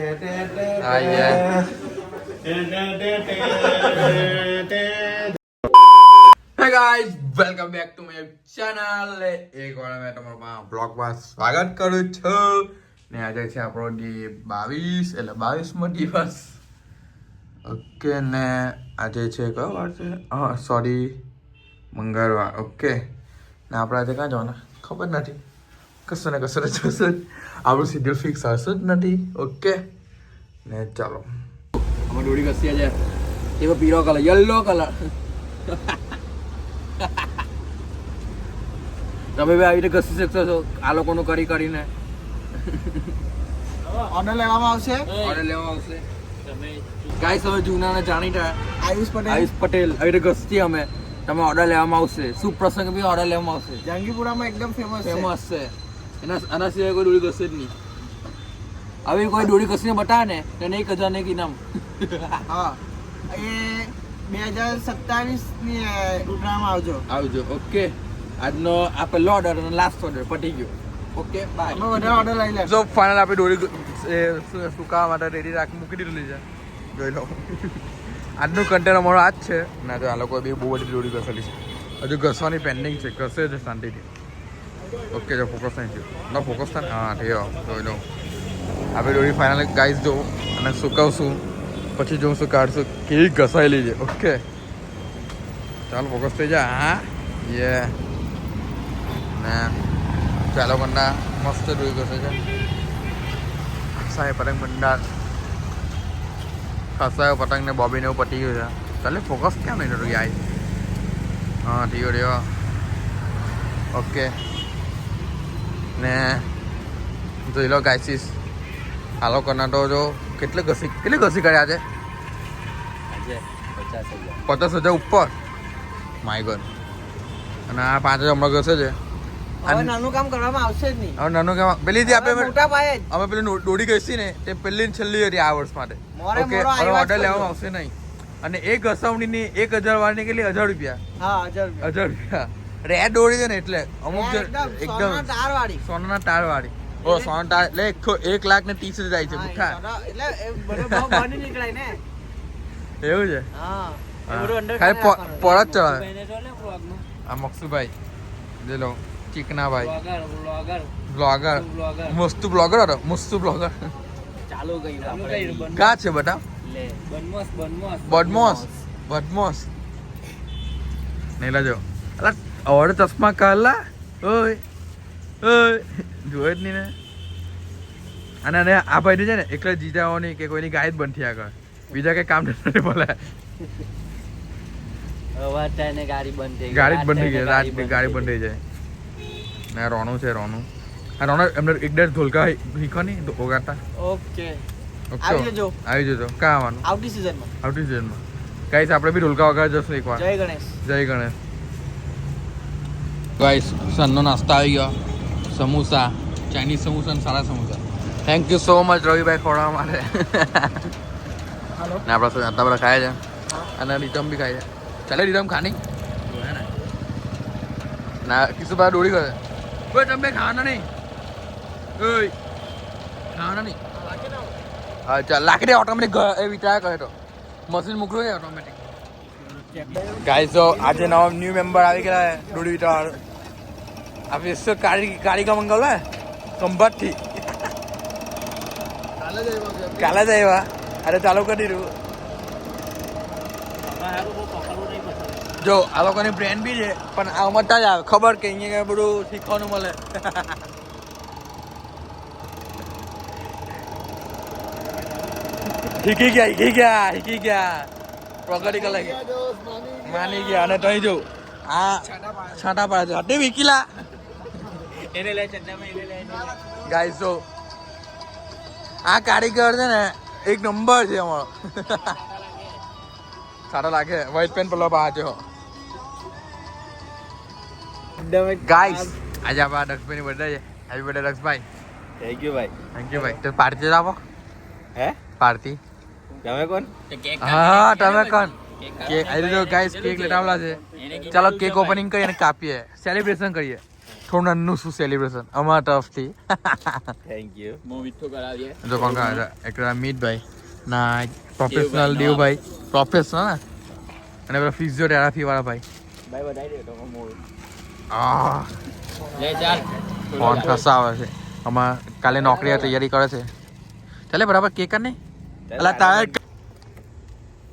Hey guys, welcome back to my channel. એક વાર મેં તમારું બ્લોગમાં સ્વાગત કરું છું ને આજે છે આપણો ડી 22 એટલે 22મો દિવસ. ઓકે ને આજે છે કયો વાર છે? સોરી, મંગળવાર. ઓકે ને આપણે આજે ક્યાં જવાના ખબર નથી. કશું ને કશું જશું, આપણું શેડ્યુલ ફિક્સ હશે જ નથી. ઓકે ને ચાલો અમે દોડી કસી છે એવો પીળો કલર, યલો કલર. તમે બી આવી રીતે ઘસી શકશો છો આ લોકોનું કરીને. ઓર્ડર લેવામાં આવશે. ગાઈસ હવે જૂનાને જાણીતા આયુષ પટેલ આવી રીતે ઘસતી અમે. તમે ઓર્ડર લેવામાં આવશે. શુભ પ્રસંગ બી ઓર્ડર લેવામાં આવશે. જંગીપુરામાં એકદમ ફેમસ છે. આના સિવાય કોઈ દોડી ઘસે જ નહીં. હવે કોઈ દોડી ઘસીને બતાવે ને તેને 1000 એક ઇનામ. હા, એ 2027 ની ઉત્તરાયણમાં આવજો. ઓકે, આજનો આ પહેલો ઓર્ડર અને લાસ્ટ ઓર્ડર પતી ગયો. Okay bye. અમે વધારે ઓર્ડર લઈ લે. સો ફાઇનલ આપણે દોડી સુકાવા માટે રેડી મૂકી દીધું છે. જોઈ લો આજનું કન્ટેન્ટ અમારો આ જ છે. ના તો આ લોકો બી બહુ બધી દોડી ઘસેલી છે. હજુ ઘસવાની પેન્ડિંગ છે. ઘસે છે શાંતિથી. ઓકે જો ફોકસ નહીં થયું. ના ફોકસ થાય ને. હા થયો. જોઈ લો આપણે દોડી ફાઇનલ ગાઈસ જો અને સુકાવશું પછી જોઉં શું કાઢશું કેવી ઘસાયેલી છે. ઓકે ચાલો ફોકસ થઈ જાય. હા યે ને ચાલો કંડા મસ્ત દોરી ઘસે છે. સાહેબ પતંગ મંડાર ખસાયો પતંગ ને બોબીને એવું પતી ગયું છે. ચાલે ફોકસ કેમ નહીં થતું યાર. હા થયો. ઓકે ને જોઈ લો ગાઈસીસ આ લોકોના તો જો કેટલી ઘસી કર્યા છે. 50,000 ઉપર. My God. અને આ 5,000 હમણાં ઘસે છે. હવે નાનું કામ કરવામાં આવશે જ નહીં. હવે નાનું કામ પેલી જે આપણે મોટા પાયે જ અમે પેલી દોડી ઘસી ને તે પહેલી ને છેલ્લી હતી આ વર્ષ માટે. ઓકે હવે ઓર્ડર લેવામાં આવશે નહીં. અને એક ઘસવણીની 1000 વાળની કેટલી 1000 રૂપિયા. હા 1000 રૂપિયા. રેડ દોડી છે ને એટલે અમુક એકદમ સોનાના તાર વાળી. ઓ સોના તાર એટલે 1,30,000 જાય છે મુઠ્ઠા. એટલે એ બધો ભાવ બની નીકળાય ને. એવું છે. હા ખાલી પરત ચડાવે. આ મકસુભાઈ જે લો ચીકનાભાઈ બ્લોગર મસ્ત બ્લોગર હતો. મસ્ત બ્લોગર ચાલુ કર્યું ક્યાં છે બટા? બદમોસ નહીં લાજો. અલા અવડે ચશ્મા કાલા ઓય જોયે જ નહીં ને. અને આ ભાઈ છે ને એકલા જીજાઓની કે કોઈની ગાય જ બંધ થયા કરે. બીજા કઈ કામ નથી બોલે. ગાડી બંધ થઈ ગઈ. ગાડી બંધ થઈ જાય ને. રોનું છે રોનું. આ રોનો એમને એક ડેર ધોલકા શીખો નહીં ઓગાડતા. ઓકે આવી જજો. ક્યાં આવવાનું? આવતી સીઝનમાં ગાઈસ આપણે બી ઢોલકા વગાડ જશું એકવાર. જય ગણેશ. ગાઈસ સનનો નાસ્તા આવી ગયો. સમોસા, ચાઇનીઝ સમોસા અને સારા samosa. Thank you so much રવિભાઈ ખવડાવવા માટે. ને આપણા આટલા બધા ખાય છે અને રીતમ બી ખાય છે. ચાલે રીતમ ખાની ના કિસ્સો બધા દોડી ગયો. કોઈ તમે ખાવાના નહીં. ખાવાના નહીં. હા ચાલ લાખી દે ઓટોમેટિક એ વિચાર કરે તો મશીન મોકલું છે ઓટોમેટિક. ગાઈસ તો આજે નવા ન્યૂ મેમ્બર આવી ગયા દોડી વિચાર. આ વિશ્વ કારિકા મંગલ હે ખંભાતથી કાલે જ આવ્યા. અરે ચાલુ કરી દીધું. જો આ લોકોની બ્રેન્ડ બી છે પણ આમાં જ આવે ખબર કે અહીંયા બધું શીખવાનું મળે. શીખી ગયા પ્રગતિ કલા માની ગયા. અને તઈ જો આ છાંટા પાડે છે હટે વિકીલા એને લે ગાઈસ. તો આ કારીગર છે ને એક નંબર છે અમારો. સારા લાગે. વ્હાઈટ પેન પેલો બાજુ ગાઈસ આજે આપણા દક્ષભાઈની બર્થડે છે. હેપી બર્થડે દક્ષભાઈ. થેન્ક યુ ભાઈ. તો પાર્ટી આપો. હે પાર્ટી તમે કોણ? હા તમે કોણ? કેક આવી ગયો ગાઈસ. કેક લેટાવલા છે. ચાલો કેક ઓપનિંગ કરીએ અને કાપીએ. સેલિબ્રેશન કરીએ. થોડું નાનું શું સેલિબ્રેશન અમારા તરફથી થેન્ક યુ જો કોણ કહે છે એક મીતભાઈ ના પ્રોફેશનલ દેવભાઈ પ્રોફેશનલ ને અને પેલા ફિઝિયોથેરાપી વાળા ભાઈ ભાઈ બધાઈ દે તો મોર આ લે ચાલ ફોન ફસાવે છે આમાં કાલે નોકરી તૈયારી કરે છે ચાલે બરાબર કેક ને અલા તારે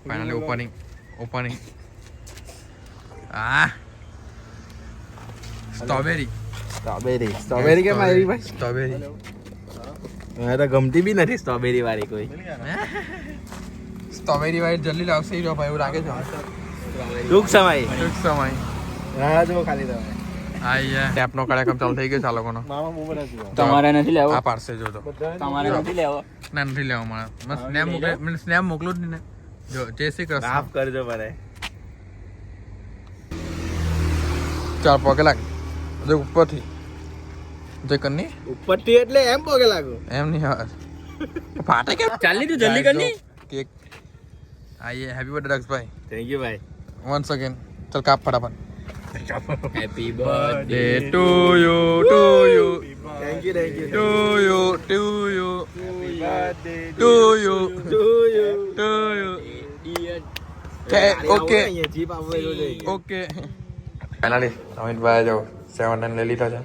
ફાઇનલી ઓપનિંગ આ સ્ટ્રોબેરી કેમ આવી ભાઈ સ્ટ્રોબેરી મને તો ગમતી બી નથી સ્ટ્રોબેરી વાળી કોઈ સ્ટ્રોબેરી વાળી જલ્દી લાવશે ઈ ભાઈ એવું લાગે છે ટૂંક સમય ટૂંક સમય રાહ જો ખાલી તમે આયા ટેપનો કાર્યક્રમ ચાલુ થઈ ગયો છે આ લોકોનો મામા બહુ બધા છે તમારે નથી લેવો આ પાર્સે જોજો તમારે નથી લેવો ના નથી લેવા મારા બસ સ્નેપ મોકલું જ નહીં ને જો જય શ્રી કૃષ્ણ માફ કરજો મને ચાલ પગે લાગ જો ઉપરથી જે કરની ઉપરથી એટલે એમ પગે લાગુ એમ નહીં આવે ફાટે કે ચાલ ની તું જલ્દી કરની કેક આઈએ હેપી બર્થડે દક્ષભાઈ થેન્ક યુ ભાઈ વન્સ અગેન ચાલ કાપ ફટાફટ happy birthday to you to you thank you to you to you birthday to you to you to you dear okay jeep આવેલો છે ઓકે ફાઇનલી અમિતભાઈ જો 7 લઈ લીધા છે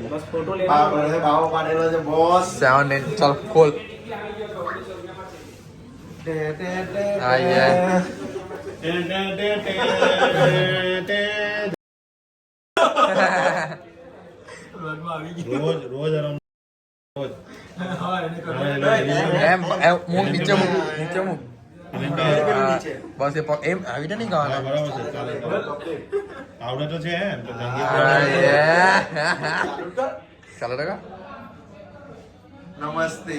બસ ફોટો લેવાનો બાવો પાડેલો છે બોસ 7 ચાલ ખોલ આઈએ એમ મુક નીચે મુક બસ એ એમ આવી રીતે નહીં ગાવાના આવડે તો છે એમ તો ચાલો ટકા નમસ્તે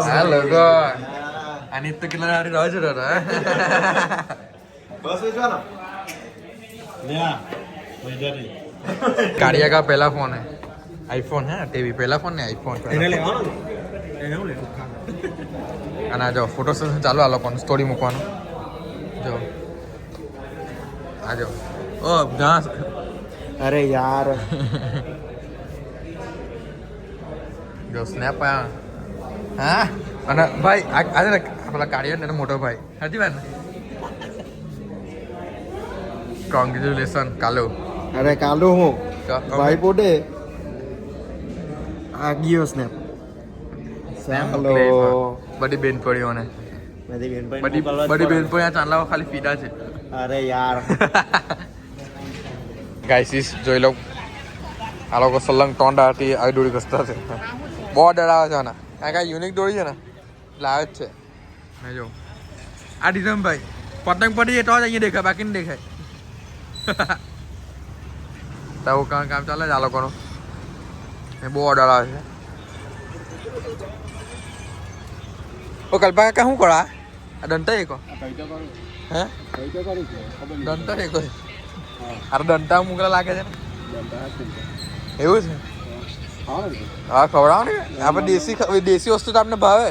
હા લોકો આની તો કેટલા હારી રાહ જોતા હતા બસ વેચવાનો લ્યા મજારી કાઢિયા કા પહેલા ફોન है आईफोन है टीवी पहला फोन है आईफोन એને લેવાનો એને હું લેવું અને આ જો ફોટો સેશન ચાલુ આ લોકોનું સ્ટોરી મૂકવાનું જો આ જો ઓ ઘાસ અરે યાર જો સ્નેપ આયા હા અને ભાઈ આજે ને પેલા કાઢિયા ને મોટો ભાઈ સાચી વાત ને કોંગ્રેચ્યુલેશન કાલો અરે કાલો હું ભાઈ પોતે આ ગયો સ્નેપ હેલો બધી બેનપણીઓને બધી બધી બેનપણીઓ ચાંદલાઓ ખાલી ફીડા છે અરે યાર ગાઈસીસ જોઈ લો આ લોકો સલંગ ટોંડા હતી આવી દોરી ઘસતા છે બહુ ડરાવે છે આના કારણ કે આ યુનિક દોરી છે ને એટલે આવે જ છે મેં જો આ ડિઝાઇન ભાઈ પતંગ પડી એ તો જ અહીંયા દેખાય બાકી નહીં દેખાય તો કામ ચાલે છે આ લોકોનું એ બહુ ઓર્ડર આવે છે ઓ કલ્પા કાકા શું કરો આ દંતા એકો હે દંતા એકો અરે દંતા મૂકલા લાગે છે ને એવું છે હા ખવડાવો ને આપણે દેશી વસ્તુ તો આપણે ભાવે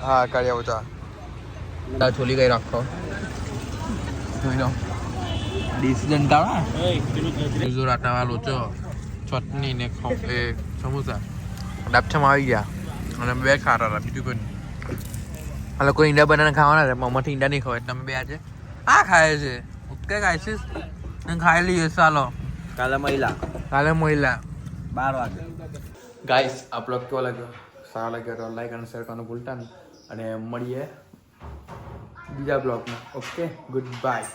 હા કાઢ્યા બધા છોલી ગઈ રાખો જોઈ લો દેશી દંતા બીજો રાટાવા લોચો ચટણી ને સમોસા ડાબછામાં આવી ગયા અને બે ખાતા હતા બીજું કોઈ નહીં આ લોકો ઈંડા બનાવીને ખાવાના છે મમ્માથી ઈંડા નહીં ખવાય તમે બે આજે આ ખાય છે ઉત્કે ખાય છે ખાઈ લઈએ ચાલો કાલે મહિલા 12 વાગે ગાઈસ આપ લોગ કેવો લાગ્યો સારો લાગ્યો તો લાઈક અને શેર કરવાનું ભૂલતા નહીં અને મળીએ બીજા બ્લોગમાં ઓકે ગુડ બાય